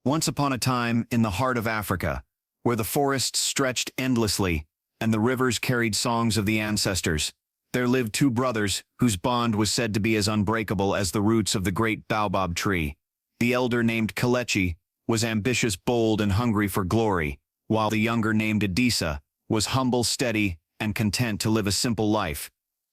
Once upon a time, in the heart of Africa, where the forests stretched endlessly and the rivers carried songs of the ancestors, there lived two brothers whose bond was said to be as unbreakable as the roots of the great baobab tree. The elder, named Kelechi, was ambitious, bold, and hungry for glory, while the younger, named Adisa, was humble, steady, and content to live a simple life.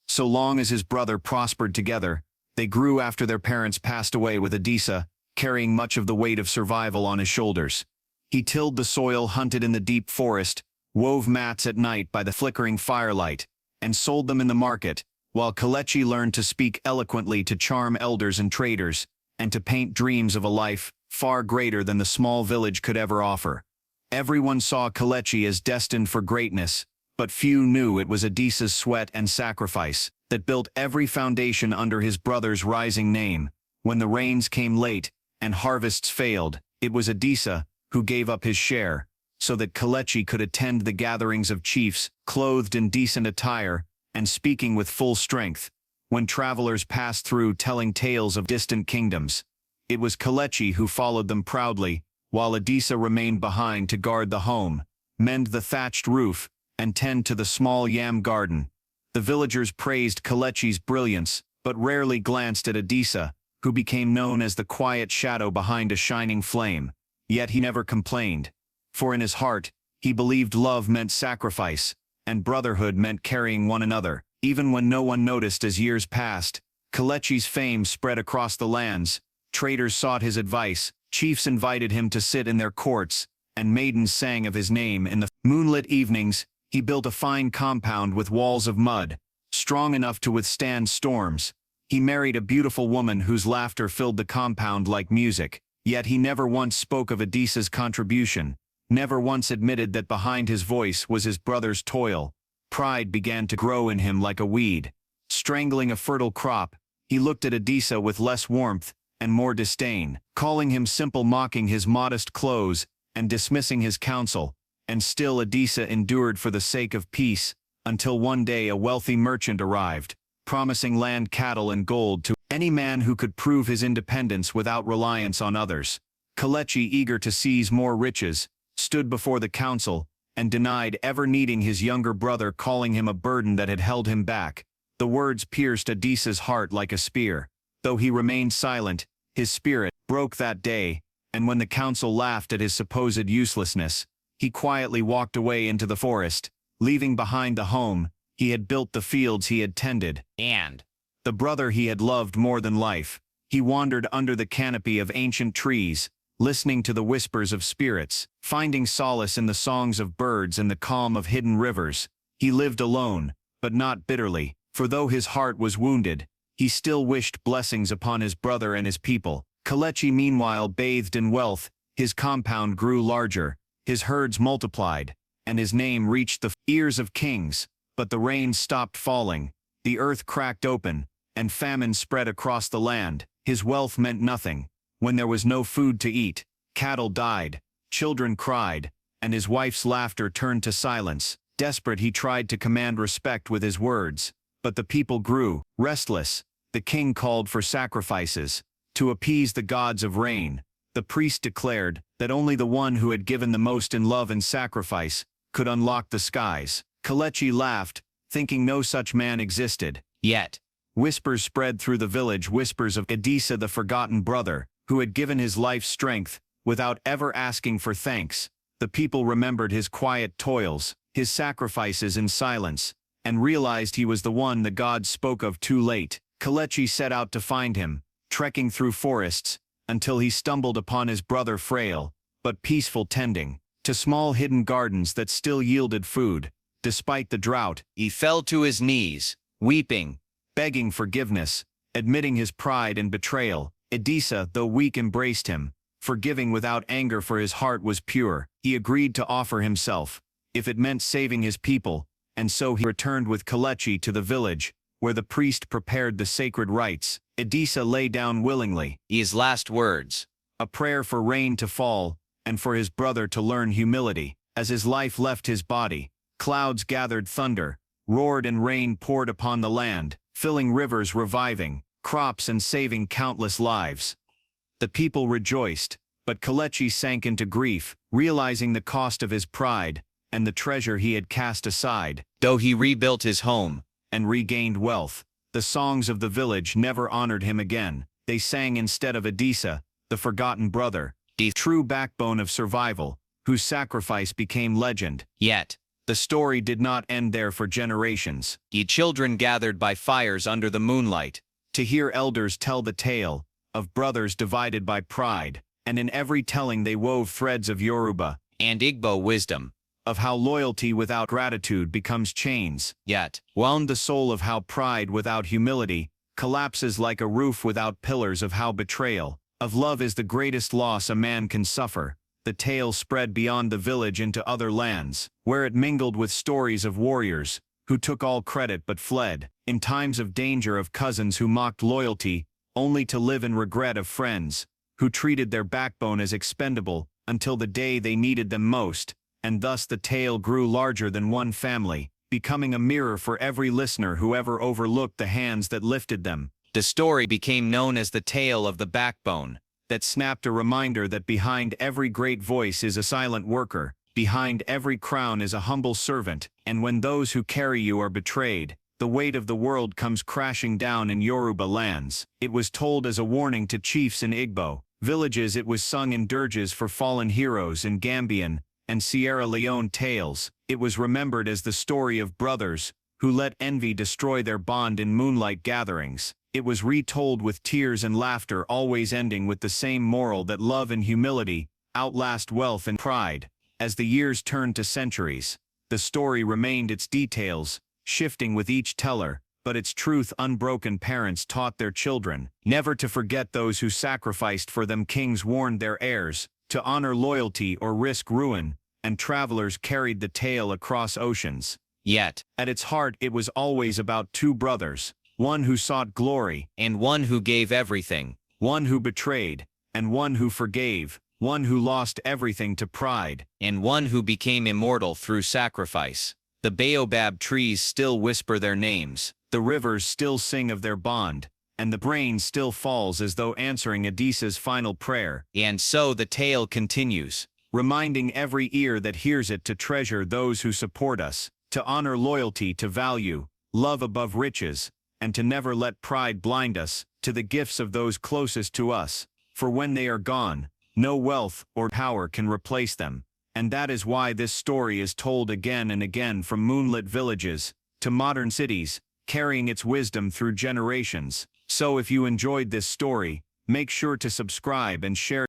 So long as his brother prospered together, they grew after their parents passed away, with Adisa carrying much of the weight of survival on his shoulders. He tilled the soil, hunted in the deep forest, wove mats at night by the flickering firelight, and sold them in the market, while Kelechi learned to speak eloquently, to charm elders and traders, and to paint dreams of a life far greater than the small village could ever offer. Everyone saw Kelechi as destined for greatness, but few knew it was Adisa's sweat and sacrifice that built every foundation under his brother's rising name. When the rains came late and harvests failed, it was Adisa who gave up his share, so that Kelechi could attend the gatherings of chiefs, clothed in decent attire and speaking with full strength. When travelers passed through telling tales of distant kingdoms, it was Kelechi who followed them proudly, while Adisa remained behind to guard the home, mend the thatched roof, and tend to the small yam garden. The villagers praised Kelechi's brilliance, but rarely glanced at Adisa, who became known as the quiet shadow behind a shining flame. Yet he never complained, for in his heart, he believed love meant sacrifice, and brotherhood meant carrying one another. Even when no one noticed, as years passed, Kelechi's fame spread across the lands. Traders sought his advice, chiefs invited him to sit in their courts, and maidens sang of his name in the moonlit evenings. He built a fine compound with walls of mud, strong enough to withstand storms. He married a beautiful woman whose laughter filled the compound like music. Yet he never once spoke of Adisa's contribution, never once admitted that behind his voice was his brother's toil. Pride began to grow in him like a weed, strangling a fertile crop. He looked at Adisa with less warmth and more disdain, calling him simple, mocking his modest clothes, and dismissing his counsel. And still Adisa endured for the sake of peace, until one day a wealthy merchant arrived, promising land, cattle, and gold to any man who could prove his independence without reliance on others. Kelechi, eager to seize more riches, stood before the council and denied ever needing his younger brother, calling him a burden that had held him back. The words pierced Adisa's heart like a spear. Though he remained silent, his spirit broke that day, and when the council laughed at his supposed uselessness, he quietly walked away into the forest, leaving behind the home he had built, the fields he had tended, and the brother he had loved more than life. He wandered under the canopy of ancient trees, listening to the whispers of spirits, finding solace in the songs of birds and the calm of hidden rivers. He lived alone, but not bitterly, for though his heart was wounded, he still wished blessings upon his brother and his people. Kelechi, meanwhile, bathed in wealth. His compound grew larger, his herds multiplied, and his name reached the ears of kings. But the rain stopped falling, the earth cracked open, and famine spread across the land. His wealth meant nothing. When there was no food to eat, cattle died, children cried, and his wife's laughter turned to silence. Desperate, he tried to command respect with his words, but the people grew restless. The king called for sacrifices to appease the gods of rain. The priest declared that only the one who had given the most in love and sacrifice could unlock the skies. Kelechi laughed, thinking no such man existed. Yet whispers spread through the village, whispers of Adisa, the forgotten brother, who had given his life strength without ever asking for thanks. The people remembered his quiet toils, his sacrifices in silence, and realized he was the one the gods spoke of too late. Kelechi set out to find him, trekking through forests, until he stumbled upon his brother, frail but peaceful, tending to small hidden gardens that still yielded food. Despite the drought, he fell to his knees, weeping, begging forgiveness, admitting his pride and betrayal. Adisa, though weak, embraced him, forgiving without anger, for his heart was pure. He agreed to offer himself, if it meant saving his people, and so he returned with Kelechi to the village, where the priest prepared the sacred rites. Adisa lay down willingly, his last words, a prayer for rain to fall, and for his brother to learn humility. As his life left his body, clouds gathered, thunder roared, and rain poured upon the land, filling rivers, reviving crops, and saving countless lives. The people rejoiced, But Kelechi sank into grief, realizing the cost of his pride, and the treasure he had cast aside. Though he rebuilt his home, and regained wealth, the songs of the village never honored him again. They sang instead of Adisa, the forgotten brother, the true backbone of survival, whose sacrifice became legend. Yet, the story did not end there for generations. Children gathered by fires under the moonlight, to hear elders tell the tale of brothers divided by pride, and in every telling they wove threads of Yoruba and Igbo wisdom, of how loyalty without gratitude becomes chains. Yet, wound the soul of how pride without humility collapses like a roof without pillars, of how betrayal of love is the greatest loss a man can suffer. The tale spread beyond the village into other lands, where it mingled with stories of warriors who took all credit but fled in times of danger, of cousins who mocked loyalty only to live in regret, of friends who treated their backbone as expendable until the day they needed them most. And thus the tale grew larger than one family, becoming a mirror for every listener who ever overlooked the hands that lifted them. The story became known as the tale of the backbone, that snapped a reminder that behind every great voice is a silent worker, behind every crown is a humble servant, and when those who carry you are betrayed, the weight of the world comes crashing down in Yoruba lands. It was told as a warning to chiefs in Igbo villages. It was sung in dirges for fallen heroes in Gambian and Sierra Leone tales. It was remembered as the story of brothers who let envy destroy their bond in moonlight gatherings. It was retold with tears and laughter, always ending with the same moral that love and humility outlast wealth and pride. As the years turned to centuries, the story remained, its details shifting with each teller, but its truth unbroken. Parents taught their children never to forget those who sacrificed for them. Kings warned their heirs to honor loyalty or risk ruin, and travelers carried the tale across oceans. Yet, at its heart, it was always about two brothers, one who sought glory, and one who gave everything, one who betrayed, and one who forgave, one who lost everything to pride, and one who became immortal through sacrifice. The baobab trees still whisper their names, the rivers still sing of their bond, and the rain still falls as though answering Adisa's final prayer. And so the tale continues, reminding every ear that hears it to treasure those who support us, to honor loyalty, to value love above riches, and to never let pride blind us to the gifts of those closest to us. For when they are gone, no wealth or power can replace them. And that is why this story is told again and again, from moonlit villages to modern cities, carrying its wisdom through generations. So if you enjoyed this story, make sure to subscribe and share